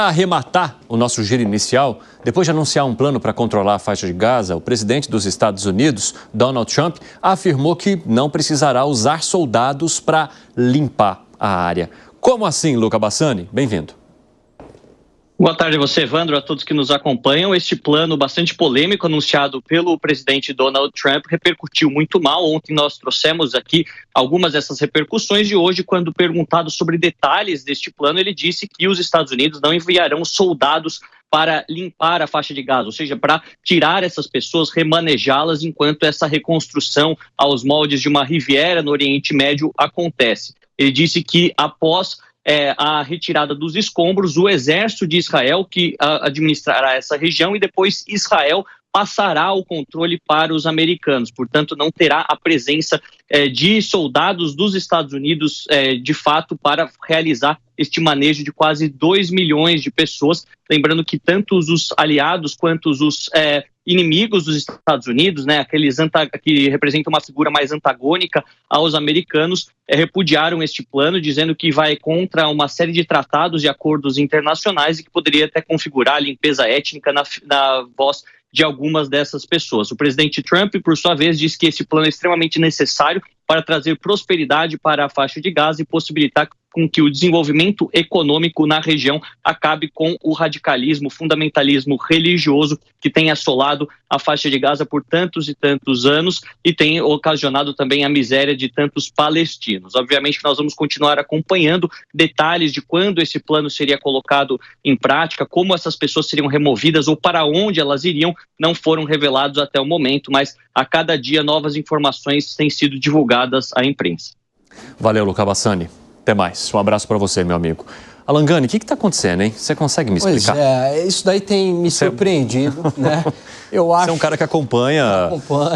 Para arrematar o nosso giro inicial, depois de anunciar um plano para controlar a faixa de Gaza, o presidente dos Estados Unidos, Donald Trump, afirmou que não precisará usar soldados para limpar a área. Como assim, Luca Bassani? Bem-vindo. Boa tarde a você, Evandro, a todos que nos acompanham. Este plano bastante polêmico anunciado pelo presidente Donald Trump repercutiu muito mal. Ontem nós trouxemos aqui algumas dessas repercussões e hoje, quando perguntado sobre detalhes deste plano, ele disse que os Estados Unidos não enviarão soldados para limpar a faixa de Gaza, ou seja, para tirar essas pessoas, remanejá-las enquanto essa reconstrução aos moldes de uma Riviera no Oriente Médio acontece. Ele disse que após a retirada dos escombros, o exército de Israel que administrará essa região e depois Israel passará o controle para os americanos. Portanto, não terá a presença de soldados dos Estados Unidos, de fato, para realizar este manejo de quase 2 milhões de pessoas. Lembrando que tanto os aliados quanto os inimigos dos Estados Unidos, né, aqueles que representam uma figura mais antagônica aos americanos, repudiaram este plano, dizendo que vai contra uma série de tratados e acordos internacionais e que poderia até configurar a limpeza étnica na voz de algumas dessas pessoas. O presidente Trump, por sua vez, disse que esse plano é extremamente necessário para trazer prosperidade para a faixa de Gaza e possibilitar com que o desenvolvimento econômico na região acabe com o radicalismo, fundamentalismo religioso que tem assolado a faixa de Gaza por tantos e tantos anos e tem ocasionado também a miséria de tantos palestinos. Obviamente que nós vamos continuar acompanhando detalhes de quando esse plano seria colocado em prática, como essas pessoas seriam removidas ou para onde elas iriam, não foram revelados até o momento, mas a cada dia novas informações têm sido divulgadas à imprensa. Valeu, Luca Bassani. Até mais. Um abraço para você, meu amigo. Alangani, o que está acontecendo, hein? Você consegue me explicar? Pois isso daí tem me surpreendido, né? Eu acho... Você é um cara que acompanha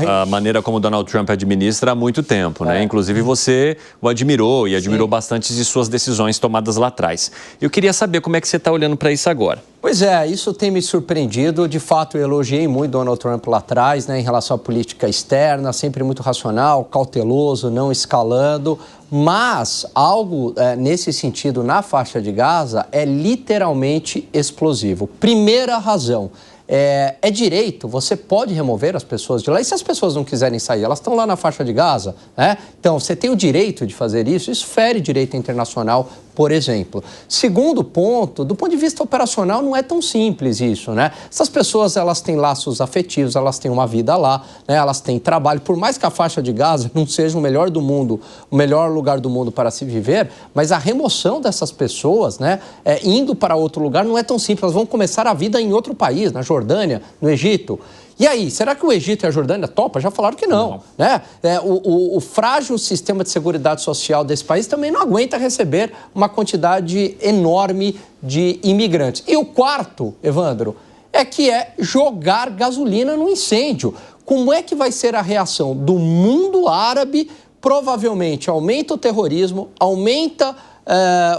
a maneira como o Donald Trump administra há muito tempo, né? Inclusive você o admirou e admirou bastante de suas decisões tomadas lá atrás. Eu queria saber como é que você está olhando para isso agora. Pois é, isso tem me surpreendido. De fato, eu elogiei muito Donald Trump lá atrás, né, em relação à política externa, sempre muito racional, cauteloso, não escalando. Mas algo nesse sentido na faixa de Gaza é literalmente explosivo. Primeira razão. É direito, você pode remover as pessoas de lá. E se as pessoas não quiserem sair, elas estão lá na faixa de Gaza, né? Então, você tem o direito de fazer isso. Isso fere direito internacional, por exemplo. Segundo ponto, do ponto de vista operacional, não é tão simples isso, né? Essas pessoas, elas têm laços afetivos, elas têm uma vida lá, né? Elas têm trabalho. Por mais que a faixa de Gaza não seja o melhor do mundo, o melhor lugar do mundo para se viver, mas a remoção dessas pessoas, né, indo para outro lugar, não é tão simples. Elas vão começar a vida em outro país, na Jordânia, no Egito. E aí, será que o Egito e a Jordânia topam? Já falaram que não. Né? O frágil sistema de seguridade social desse país também não aguenta receber uma quantidade enorme de imigrantes. E o quarto, Evandro, é jogar gasolina no incêndio. Como é que vai ser a reação do mundo árabe? Provavelmente aumenta o terrorismo, aumenta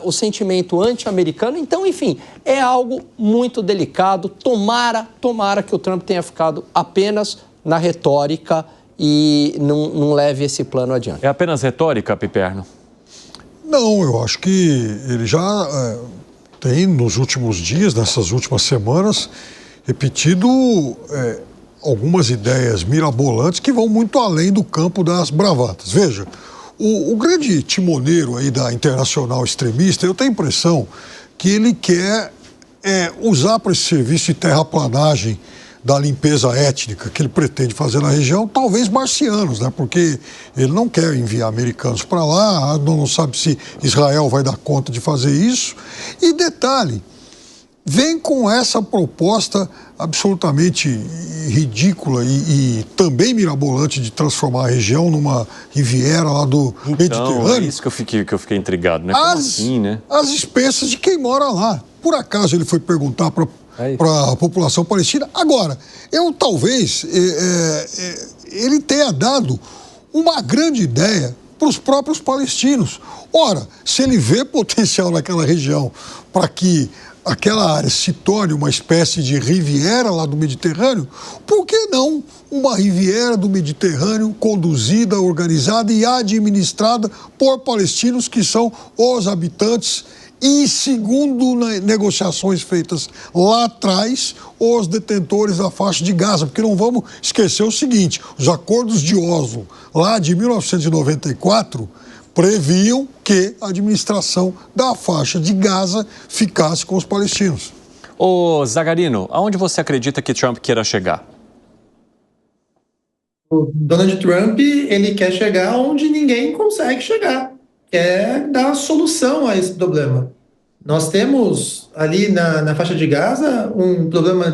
o sentimento anti-americano. Então, enfim, é algo muito delicado. Tomara que o Trump tenha ficado apenas na retórica e não leve esse plano adiante. É apenas retórica, Piperno? Não, eu acho que ele já tem, nos últimos dias, nessas últimas semanas, repetido algumas ideias mirabolantes que vão muito além do campo das bravatas. Veja, o grande timoneiro aí da internacional extremista, eu tenho a impressão que ele quer usar para esse serviço de terraplanagem da limpeza étnica que ele pretende fazer na região, talvez marcianos, né? Porque ele não quer enviar americanos para lá, não sabe se Israel vai dar conta de fazer isso. E detalhe, vem com essa proposta absolutamente ridícula e também mirabolante de transformar a região numa Riviera lá do Mediterrâneo. É isso que eu fiquei intrigado, né? Como assim, né? As expensas de quem mora lá. Por acaso ele foi perguntar para a população palestina. Agora, talvez ele tenha dado uma grande ideia para os próprios palestinos. Ora, se ele vê potencial naquela região para que aquela área se torne uma espécie de Riviera lá do Mediterrâneo, por que não uma Riviera do Mediterrâneo conduzida, organizada e administrada por palestinos que são os habitantes e, segundo negociações feitas lá atrás, os detentores da faixa de Gaza. Porque não vamos esquecer o seguinte, os acordos de Oslo, lá de 1994, previam que a administração da faixa de Gaza ficasse com os palestinos. Ô, Zagarino, aonde você acredita que Trump queira chegar? O Donald Trump, ele quer chegar onde ninguém consegue chegar, quer dar solução a esse problema. Nós temos ali na faixa de Gaza um problema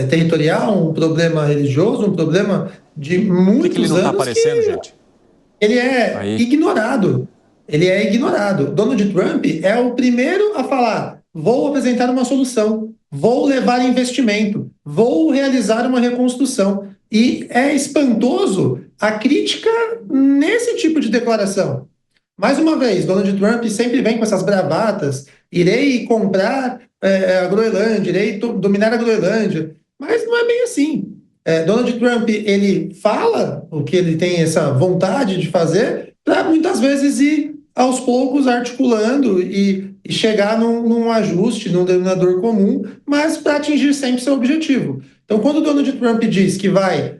territorial, um problema religioso, um problema de muitos que ele não anos tá aparecendo, gente? Ele é ignorado. Ele é ignorado. Donald Trump é o primeiro a falar: vou apresentar uma solução, vou levar investimento, vou realizar uma reconstrução. E é espantoso a crítica nesse tipo de declaração. Mais uma vez, Donald Trump sempre vem com essas bravatas: irei comprar a Groenlândia, irei dominar a Groenlândia. Mas não é bem assim. Donald Trump, ele fala o que ele tem essa vontade de fazer, para muitas vezes ir aos poucos articulando e chegar num ajuste, num denominador comum, mas para atingir sempre seu objetivo. Então, quando o Donald Trump diz que vai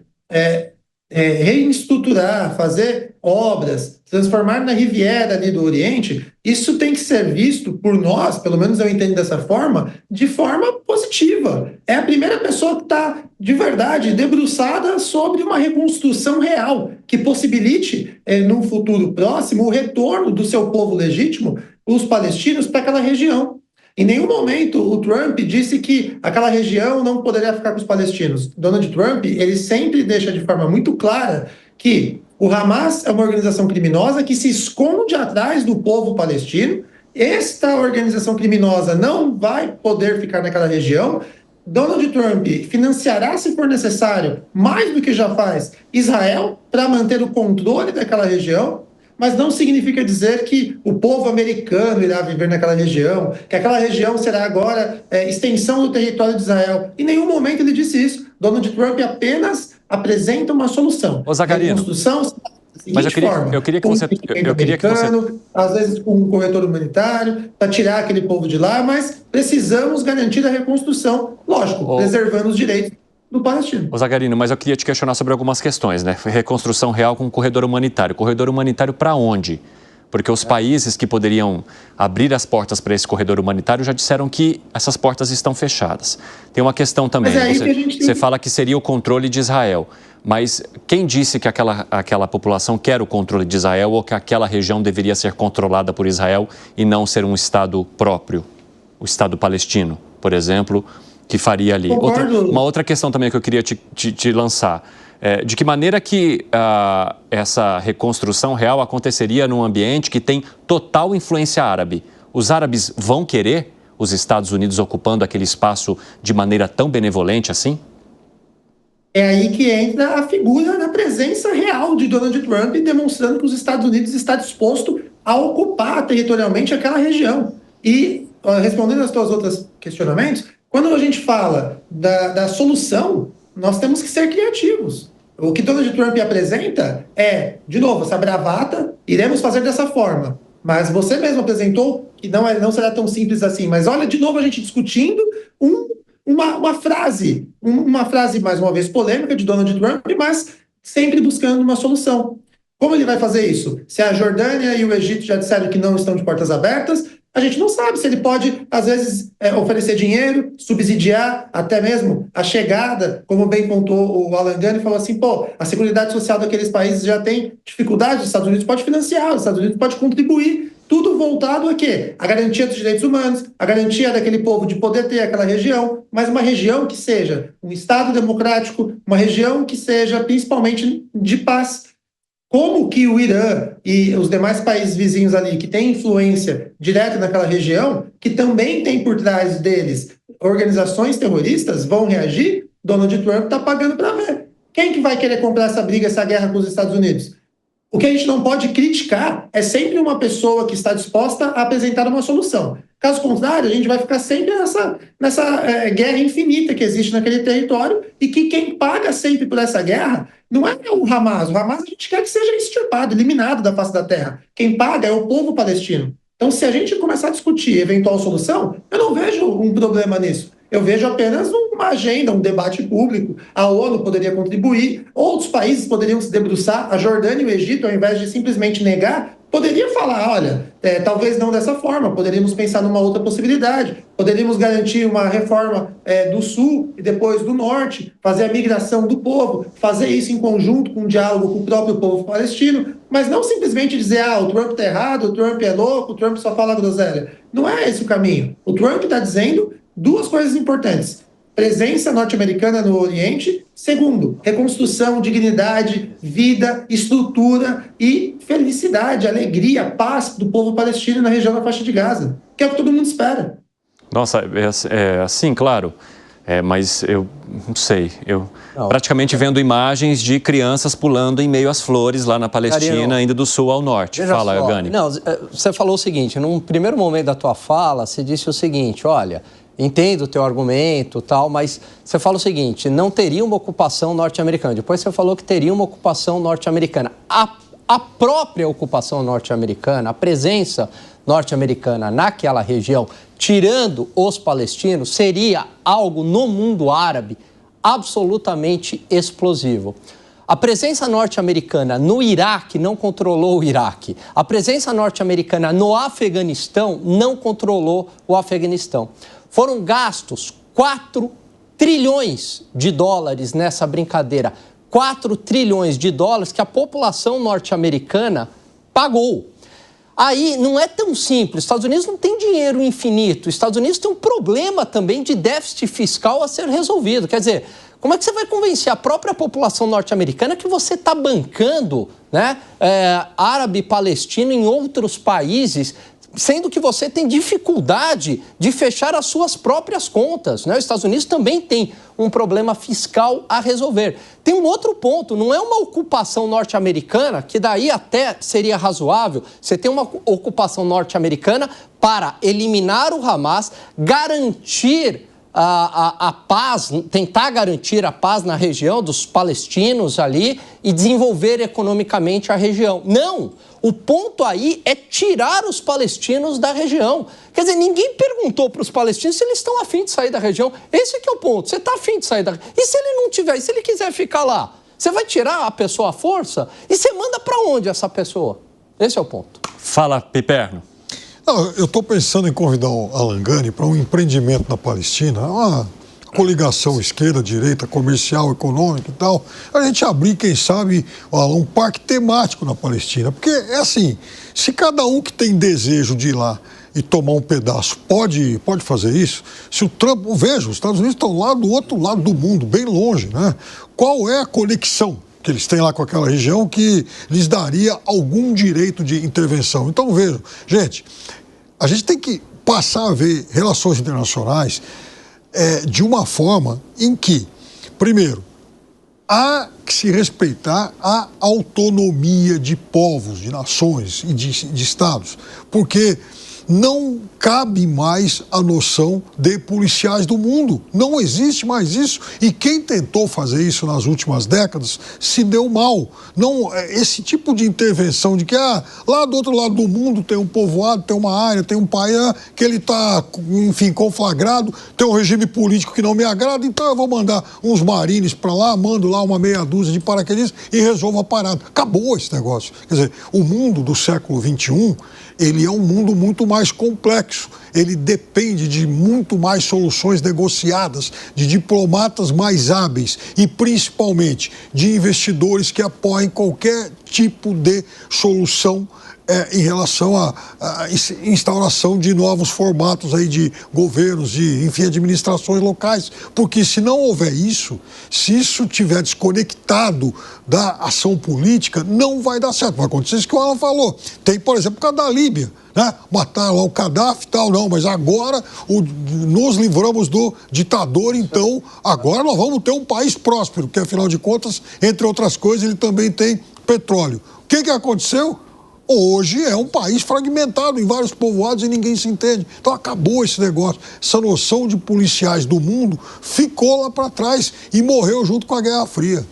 reestruturar, fazer obras, transformar na Riviera ali do Oriente, isso tem que ser visto por nós, pelo menos eu entendo dessa forma, de forma positiva. É a primeira pessoa que está, de verdade, debruçada sobre uma reconstrução real, que possibilite, num futuro próximo, o retorno do seu povo legítimo, os palestinos, para aquela região. Em nenhum momento o Trump disse que aquela região não poderia ficar com os palestinos. Donald Trump, ele sempre deixa de forma muito clara que o Hamas é uma organização criminosa que se esconde atrás do povo palestino. Esta organização criminosa não vai poder ficar naquela região. Donald Trump financiará, se for necessário, mais do que já faz, Israel para manter o controle daquela região. Mas não significa dizer que o povo americano irá viver naquela região, que aquela região será agora extensão do território de Israel. Em nenhum momento ele disse isso. Donald Trump apenas apresenta uma solução. Ô, Zagarino, construção da seguinte forma: eu queria que você às vezes com um corredor humanitário, para tirar aquele povo de lá, mas precisamos garantir a reconstrução, lógico, preservando os direitos do palestino. Ô, Zagarino, mas eu queria te questionar sobre algumas questões, né? Reconstrução real com corredor humanitário. Corredor humanitário para onde? Porque os países que poderiam abrir as portas para esse corredor humanitário já disseram que essas portas estão fechadas. Tem uma questão também. Você fala que seria o controle de Israel. Mas quem disse que aquela população quer o controle de Israel ou que aquela região deveria ser controlada por Israel e não ser um Estado próprio? O Estado palestino, por exemplo, que faria ali. Uma outra questão também que eu queria te lançar. De que maneira que essa reconstrução real aconteceria num ambiente que tem total influência árabe? Os árabes vão querer os Estados Unidos ocupando aquele espaço de maneira tão benevolente assim? É aí que entra a figura da presença real de Donald Trump, demonstrando que os Estados Unidos está disposto a ocupar territorialmente aquela região. E, respondendo aos teus outros questionamentos, quando a gente fala da solução, nós temos que ser criativos. O que Donald Trump apresenta de novo, essa bravata: iremos fazer dessa forma. Mas você mesmo apresentou que não será tão simples assim. Mas olha, de novo, a gente discutindo uma frase, mais uma vez, polêmica de Donald Trump, mas sempre buscando uma solução. Como ele vai fazer isso? Se a Jordânia e o Egito já disseram que não estão de portas abertas, a gente não sabe se ele pode, às vezes, oferecer dinheiro, subsidiar até mesmo a chegada, como bem pontuou o Alan Gani, falou assim: a Seguridade Social daqueles países já tem dificuldade, os Estados Unidos pode financiar, os Estados Unidos pode contribuir, tudo voltado a quê? A garantia dos direitos humanos, a garantia daquele povo de poder ter aquela região, mas uma região que seja um Estado democrático, uma região que seja principalmente de paz. Como que o Irã e os demais países vizinhos ali, que têm influência direta naquela região, que também tem por trás deles organizações terroristas, vão reagir? Donald Trump está pagando para ver. Quem que vai querer comprar essa briga, essa guerra com os Estados Unidos? O que a gente não pode criticar é sempre uma pessoa que está disposta a apresentar uma solução. Caso contrário, a gente vai ficar sempre nessa guerra infinita que existe naquele território, e que quem paga sempre por essa guerra não é o Hamas. O Hamas a gente quer que seja extirpado, eliminado da face da terra. Quem paga é o povo palestino. Então, se a gente começar a discutir eventual solução, eu não vejo um problema nisso. Eu vejo apenas uma agenda, um debate público. A ONU poderia contribuir, outros países poderiam se debruçar. A Jordânia e o Egito, ao invés de simplesmente negar, poderiam falar, olha, talvez não dessa forma, poderíamos pensar numa outra possibilidade, poderíamos garantir uma reforma do Sul e depois do Norte, fazer a migração do povo, fazer isso em conjunto com um diálogo com o próprio povo palestino, mas não simplesmente dizer, o Trump está errado, o Trump é louco, o Trump só fala groselha. Não é esse o caminho. O Trump está dizendo duas coisas importantes: presença norte-americana no Oriente. Segundo, reconstrução, dignidade, vida, estrutura e felicidade, alegria, paz do povo palestino na região da faixa de Gaza, que é o que todo mundo espera. Nossa, assim, claro, mas eu não sei, praticamente vendo imagens de crianças pulando em meio às flores lá na Palestina, indo do sul ao norte. Fala, Gani. Não, você falou o seguinte, num primeiro momento da tua fala, você disse o seguinte, olha, entendo o teu argumento, tal, mas você fala o seguinte, não teria uma ocupação norte-americana. Depois você falou que teria uma ocupação norte-americana. A própria ocupação norte-americana, a presença norte-americana naquela região, tirando os palestinos, seria algo no mundo árabe absolutamente explosivo. A presença norte-americana no Iraque não controlou o Iraque. A presença norte-americana no Afeganistão não controlou o Afeganistão. Foram gastos 4 trilhões de dólares nessa brincadeira. 4 trilhões de dólares que a população norte-americana pagou. Aí não é tão simples. Os Estados Unidos não tem dinheiro infinito. Os Estados Unidos tem um problema também de déficit fiscal a ser resolvido. Quer dizer, como é que você vai convencer a própria população norte-americana que você está bancando, né, árabe e palestino em outros países, sendo que você tem dificuldade de fechar as suas próprias contas, né? Os Estados Unidos também tem um problema fiscal a resolver. Tem um outro ponto, não é uma ocupação norte-americana, que daí até seria razoável, você tem uma ocupação norte-americana para eliminar o Hamas, garantir a paz, tentar garantir a paz na região dos palestinos ali e desenvolver economicamente a região. Não! O ponto aí é tirar os palestinos da região. Quer dizer, ninguém perguntou para os palestinos se eles estão afim de sair da região. Esse que é o ponto. Você está afim de sair da região. E se ele não tiver? E se ele quiser ficar lá? Você vai tirar a pessoa à força? E você manda para onde essa pessoa? Esse é o ponto. Fala, Piperno. Eu estou pensando em convidar o Alan Gani para um empreendimento na Palestina, uma coligação esquerda, direita, comercial, econômica e tal. A gente abrir, quem sabe, um parque temático na Palestina. Porque é assim, se cada um que tem desejo de ir lá e tomar um pedaço pode fazer isso, se o Trump... Veja, os Estados Unidos estão lá do outro lado do mundo, bem longe, né? Qual é a conexão que eles têm lá com aquela região que lhes daria algum direito de intervenção? Então, vejam, gente, a gente tem que passar a ver relações internacionais de uma forma em que, primeiro, há que se respeitar a autonomia de povos, de nações e de estados, porque não cabe mais a noção de policiais do mundo. Não existe mais isso. E quem tentou fazer isso nas últimas décadas se deu mal. Não, esse tipo de intervenção de que lá do outro lado do mundo tem um povoado, tem uma área, tem um país que ele está, enfim, conflagrado, tem um regime político que não me agrada, então eu vou mandar uns marines para lá, mando lá uma meia dúzia de paraquedistas e resolvo a parada. Acabou esse negócio. Quer dizer, o mundo do século XXI, ele é um mundo muito mais complexo. Ele depende de muito mais soluções negociadas, de diplomatas mais hábeis e, principalmente, de investidores que apoiem qualquer tipo de solução em relação à instauração de novos formatos aí de governos, de, enfim, administrações locais. Porque se não houver isso, se isso estiver desconectado da ação política, não vai dar certo. Vai acontecer isso que o Alan falou. Tem, por exemplo, o caso da Líbia, né? Mataram lá o Gaddafi e tal, não, mas agora nos livramos do ditador, então agora nós vamos ter um país próspero, porque afinal de contas, entre outras coisas, ele também tem petróleo. O que aconteceu? Hoje é um país fragmentado em vários povoados e ninguém se entende. Então acabou esse negócio. Essa noção de policiais do mundo ficou lá para trás e morreu junto com a Guerra Fria.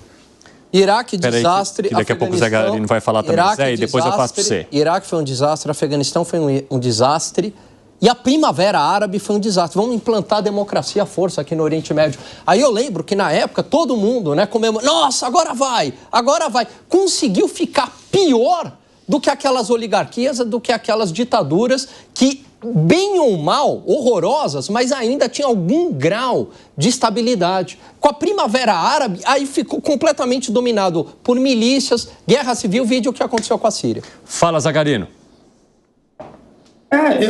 Iraque, desastre. Que daqui a pouco o Zé Garino vai falar também. Zé, e depois eu passo para você. Iraque foi um desastre, Afeganistão foi um desastre. E a Primavera Árabe foi um desastre. Vamos implantar a democracia à força aqui no Oriente Médio. Aí eu lembro que na época todo mundo, né, comemorou. Nossa, agora vai, agora vai. Conseguiu ficar pior do que aquelas oligarquias, do que aquelas ditaduras que, bem ou mal, horrorosas, mas ainda tinha algum grau de estabilidade. Com a Primavera Árabe, aí ficou completamente dominado por milícias, guerra civil, vídeo o que aconteceu com a Síria. Fala, Zagarino.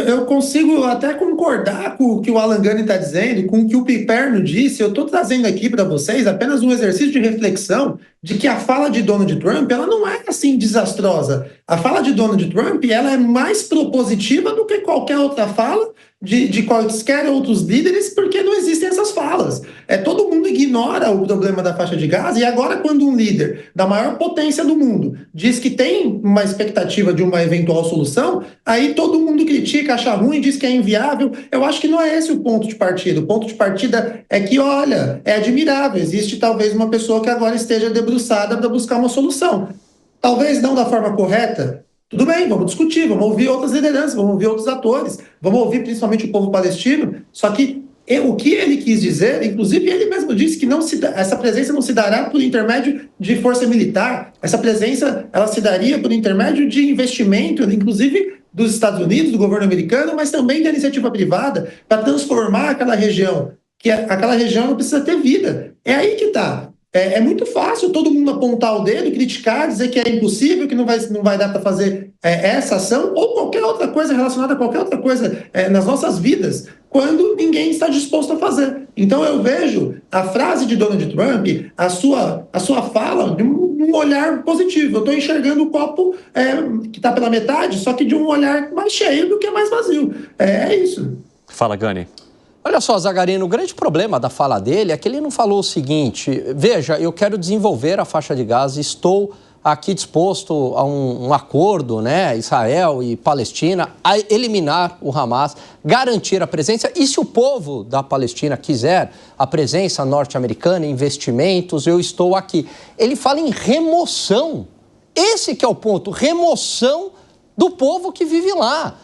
Eu consigo até concordar com o que o Alan Gani está dizendo, com o que o Piperno disse. Eu estou trazendo aqui para vocês apenas um exercício de reflexão de que a fala de Donald Trump, ela não é assim desastrosa. A fala de Donald Trump, ela é mais propositiva do que qualquer outra fala de quaisquer outros líderes, porque não existem essas falas. Todo mundo ignora o problema da faixa de Gaza, e agora quando um líder da maior potência do mundo diz que tem uma expectativa de uma eventual solução, aí todo mundo critica, acha ruim, diz que é inviável. Eu acho que não é esse o ponto de partida. O ponto de partida é que, olha, é admirável, existe talvez uma pessoa que agora esteja debruçada para buscar uma solução. Talvez não da forma correta. Tudo bem, vamos discutir, vamos ouvir outras lideranças, vamos ouvir outros atores, vamos ouvir principalmente o povo palestino. Só que o que ele quis dizer, inclusive ele mesmo disse que essa presença não se dará por intermédio de força militar, essa presença ela se daria por intermédio de investimento, inclusive dos Estados Unidos, do governo americano, mas também da iniciativa privada, para transformar aquela região, que aquela região não precisa ter vida. É aí que está. É muito fácil todo mundo apontar o dedo, criticar, dizer que é impossível, que não vai dar para fazer essa ação ou qualquer outra coisa relacionada a qualquer outra coisa nas nossas vidas, quando ninguém está disposto a fazer. Então eu vejo a frase de Donald Trump, a sua fala, de um olhar positivo. Eu estou enxergando o copo que está pela metade, só que de um olhar mais cheio do que mais vazio. É isso. Fala, Gani. Olha só, Zagarino, o grande problema da fala dele é que ele não falou o seguinte: veja, eu quero desenvolver a faixa de Gaza, estou aqui disposto a um acordo, né, Israel e Palestina, a eliminar o Hamas, garantir a presença, e se o povo da Palestina quiser a presença norte-americana, investimentos, eu estou aqui. Ele fala em remoção, esse que é o ponto, remoção do povo que vive lá.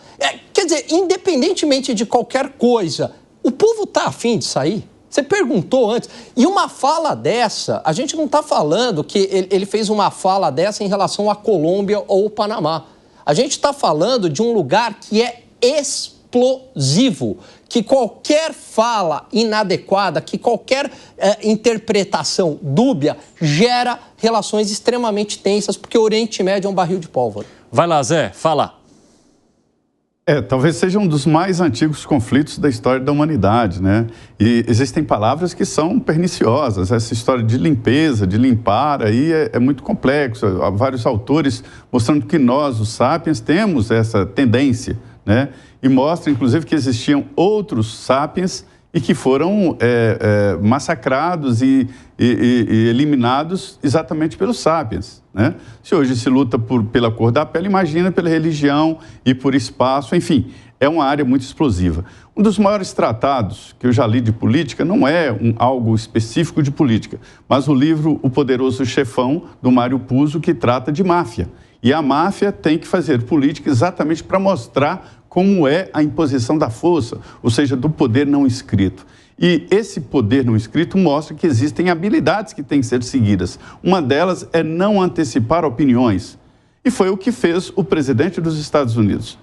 Quer dizer, independentemente de qualquer coisa, o povo está afim de sair? Você perguntou antes. E uma fala dessa, a gente não está falando que ele fez uma fala dessa em relação à Colômbia ou ao Panamá. A gente está falando de um lugar que é explosivo, que qualquer fala inadequada, que qualquer interpretação dúbia gera relações extremamente tensas, porque o Oriente Médio é um barril de pólvora. Vai lá, Zé, fala. Talvez seja um dos mais antigos conflitos da história da humanidade, né? E existem palavras que são perniciosas. Essa história de limpeza, de limpar, aí é muito complexo. Há vários autores mostrando que nós, os sapiens, temos essa tendência, né? E mostra, inclusive, que existiam outros sapiens e que foram massacrados e eliminados exatamente pelos sapiens, né? Se hoje se luta pela cor da pele, imagina pela religião e por espaço, enfim, é uma área muito explosiva. Um dos maiores tratados que eu já li de política não é algo específico de política, mas o livro O Poderoso Chefão, do Mário Puzo, que trata de máfia. E a máfia tem que fazer política exatamente para mostrar como é a imposição da força, ou seja, do poder não escrito. E esse poder não escrito mostra que existem habilidades que têm que ser seguidas. Uma delas é não antecipar opiniões. E foi o que fez o presidente dos Estados Unidos.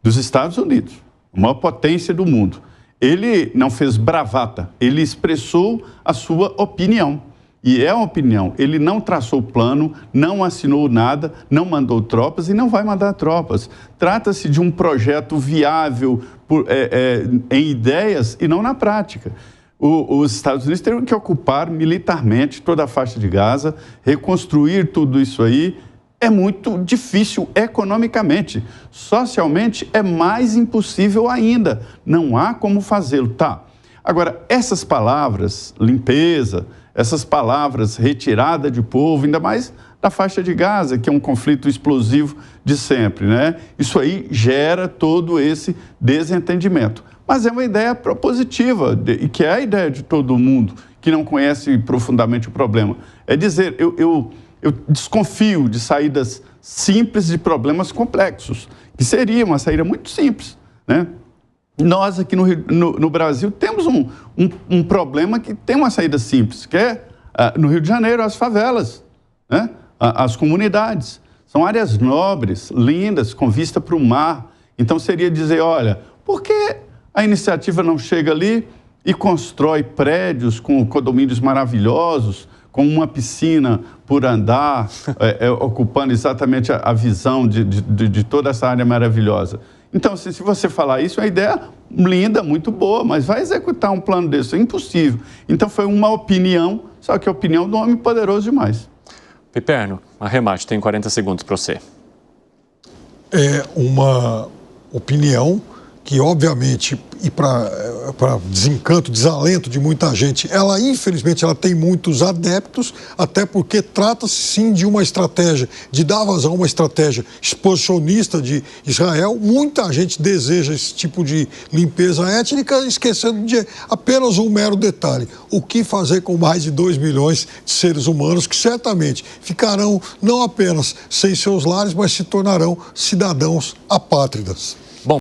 A maior potência do mundo. Ele não fez bravata, ele expressou a sua opinião. E é uma opinião, ele não traçou plano, não assinou nada, não mandou tropas e não vai mandar tropas. Trata-se de um projeto viável em ideias e não na prática. Os Estados Unidos teriam que ocupar militarmente toda a faixa de Gaza, reconstruir tudo isso aí. É muito difícil economicamente. Socialmente é mais impossível ainda. Não há como fazê-lo. Tá. Agora, essas palavras, limpeza, essas palavras, retirada de povo, ainda mais da faixa de Gaza, que é um conflito explosivo de sempre, né? Isso aí gera todo esse desentendimento. Mas é uma ideia propositiva, e que é a ideia de todo mundo, que não conhece profundamente o problema. É dizer, eu desconfio de saídas simples de problemas complexos, que seria uma saída muito simples, né? Nós aqui no Brasil temos um problema que tem uma saída simples, que é, no Rio de Janeiro, as favelas, né? As comunidades. São áreas nobres, lindas, com vista para o mar. Então, seria dizer, olha, por que a iniciativa não chega ali e constrói prédios com condomínios maravilhosos, com uma piscina por andar, ocupando exatamente a visão de toda essa área maravilhosa? Então, se você falar isso, é uma ideia linda, muito boa, mas vai executar um plano desse, é impossível. Então, foi uma opinião, só que a opinião do homem poderoso demais. Piperno, arremate, tem 40 segundos para você. É uma opinião que, obviamente, e para desencanto, desalento de muita gente, ela, infelizmente, ela tem muitos adeptos, até porque trata-se, sim, de uma estratégia, de dar vazão a uma estratégia exposicionista de Israel. Muita gente deseja esse tipo de limpeza étnica, esquecendo de apenas um mero detalhe: o que fazer com mais de 2 milhões de seres humanos que certamente ficarão não apenas sem seus lares, mas se tornarão cidadãos apátridas.